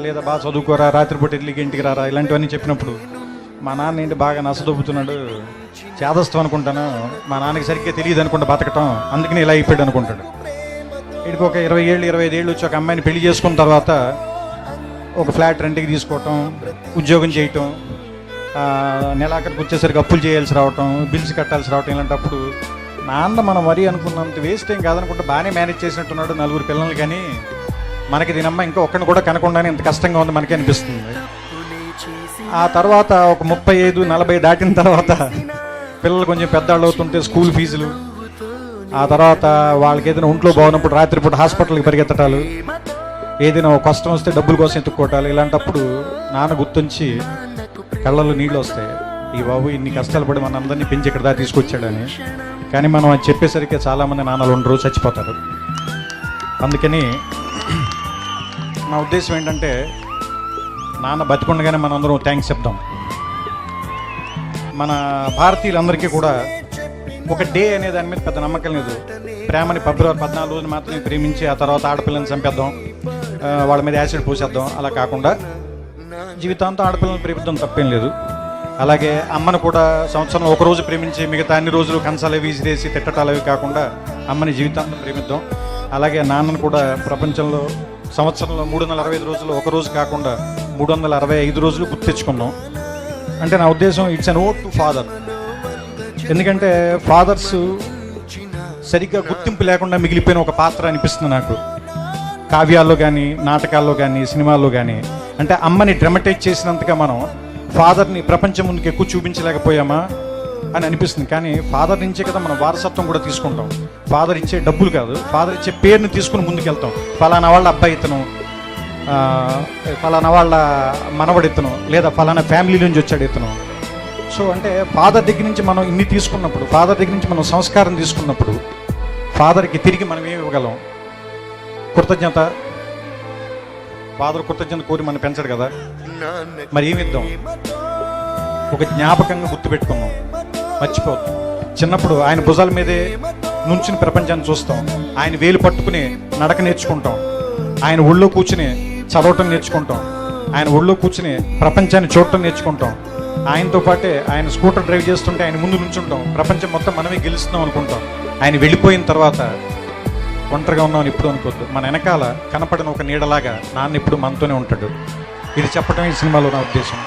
లేదా బాగా చదువుకోరా, రాత్రిపూట ఇడ్లీకి ఇంటికి రారా, ఇలాంటివన్నీ చెప్పినప్పుడు మా నాన్న ఏంటి బాగా నసదొబ్బుతున్నాడు, చేదస్తాం అనుకుంటాను, మా నాన్నకి సరిగ్గా తెలియదు అనుకుంటా బతకటం, అందుకని ఇలా అయిపోయాడు అనుకుంటాడు. వీడికి ఒక 20 ఏళ్ళు 25 ఏళ్ళు వచ్చి ఒక అమ్మాయిని పెళ్లి చేసుకున్న తర్వాత ఒక ఫ్లాట్ రెంట్కి తీసుకోవటం, ఉద్యోగం చేయటం, నెలాఖరికి వచ్చేసరికి అప్పులు చేయాల్సి రావటం, బిల్స్ కట్టాల్సి రావటం, ఇలాంటప్పుడు నాన్న మనం మరీ అనుకున్నంత వేస్ట్ ఏం కాదనుకుంటే బాగానే మేనేజ్ చేసినట్టున్నాడు 4 పిల్లలు, కానీ మనకి దీనమ్మ ఇంకా ఒక్కడిని కూడా కనకుండానే ఇంత కష్టంగా ఉంది మనకి అనిపిస్తుంది. ఆ తర్వాత ఒక 35-40 దాటిన తర్వాత పిల్లలు కొంచెం పెద్దవాళ్ళు అవుతుంటే స్కూల్ ఫీజులు, ఆ తర్వాత వాళ్ళకి ఏదైనా ఒంట్లో బాగున్నప్పుడు రాత్రిపూట హాస్పిటల్కి పరిగెత్తటాలు, ఏదైనా ఒక కష్టం వస్తే డబ్బుల కోసం ఎత్తుక్కోవటాలు, ఇలాంటప్పుడు నాన్న గుర్తుంచి కళ్ళల్లో నీళ్ళు వస్తాయి. ఈ బాబు ఇన్ని కష్టాలు పడి మన అందరినీ పెంచి ఇక్కడ దాకా తీసుకొచ్చాడని. కానీ మనం అది చెప్పేసరికి చాలామంది నాన్నలు ఉండరు, చచ్చిపోతారు. అందుకని నా ఉద్దేశం ఏంటంటే నాన్న బతికుండగానే మనందరం థ్యాంక్స్ చెప్దాం. మన భారతీయులందరికీ కూడా ఒక డే అనే దాని మీద పెద్ద నమ్మకం లేదు. ప్రేమని ఫిబ్రవరి 14 మాత్రమే ప్రేమించి ఆ తర్వాత ఆడపిల్లని చంపేద్దాం, వాళ్ళ మీద యాసిడ్ పోసేద్దాం, అలా కాకుండా జీవితాంతం ఆడపిల్లని ప్రేమిద్దాం, తప్పేం లేదు. అలాగే అమ్మను కూడా సంవత్సరంలో ఒక రోజు ప్రేమించి మిగతా అన్ని రోజులు కంచాలు విసిరేసి తిట్టటాలు అవి కాకుండా అమ్మని జీవితాంతం ప్రేమిద్దాం. అలాగే నాన్నను కూడా ప్రపంచంలో సంవత్సరంలో 365 రోజులు ఒక రోజు కాకుండా 365 రోజులు గుర్తు తెచ్చుకున్నాం. అంటే నా ఉద్దేశం it's an vote to father. ఎందుకంటే ఫాదర్స్ సరిగ్గా గుర్తింపు లేకుండా మిగిలిపోయిన ఒక పాత్ర అనిపిస్తుంది నాకు, కావ్యాల్లో కానీ నాటకాల్లో కానీ సినిమాల్లో కానీ. అంటే అమ్మని డ్రమటైజ్ చేసినంతగా మనం ఫాదర్ని ప్రపంచం ముందుకు ఎక్కువ చూపించలేకపోయామా అని అనిపిస్తుంది. కానీ ఫాదర్ నుంచే కదా మనం వారసత్వం కూడా తీసుకుంటాం. ఫాదర్ ఇచ్చే డబ్బులు కాదు, ఫాదర్ ఇచ్చే పేరుని తీసుకుని ముందుకు వెళ్తాం. ఫలానా వాళ్ళ అబ్బాయి ఇతను, ఫలానా వాళ్ళ మనవడు ఇతను, లేదా ఫలానా ఫ్యామిలీ నుంచి వచ్చాడు ఇతను. సో అంటే ఫాదర్ దగ్గర నుంచి మనం ఇన్ని తీసుకున్నప్పుడు, ఫాదర్ దగ్గర నుంచి మనం సంస్కారం తీసుకున్నప్పుడు ఫాదర్కి తిరిగి మనం ఏమి ఇవ్వగలం? కృతజ్ఞత. ఫాదర్ కృతజ్ఞత కోరి మనం పెంచడు కదా, మరి ఏమి ఇద్దాం? ఒక జ్ఞాపకంగా గుర్తుపెట్టుకున్నాం, మర్చిపోద్దు. చిన్నప్పుడు ఆయన భుజాల మీదే నుంచుని ప్రపంచాన్ని చూస్తాం, ఆయన వేలు పట్టుకుని నడక నేర్చుకుంటాం, ఆయన ఒళ్ళో కూర్చుని చదవటం నేర్చుకుంటాం, ఆయన ఒళ్ళో కూర్చుని ప్రపంచాన్ని చూడటం నేర్చుకుంటాం. ఆయనతో పాటే ఆయన స్కూటర్ డ్రైవ్ చేస్తుంటే ఆయన ముందు నుంచుంటాం, ప్రపంచం మొత్తం మనమే గెలుస్తున్నాం అనుకుంటాం. ఆయన వెళ్ళిపోయిన తర్వాత ఒంటరిగా ఉన్నామని ఎప్పుడు అనుకోవద్దు. మన వెనకాల కనపడిన ఒక నీడలాగా నాన్న ఎప్పుడు మనతోనే ఉంటాడు. ఇది చెప్పడం ఈ సినిమాలో నా ఉద్దేశం.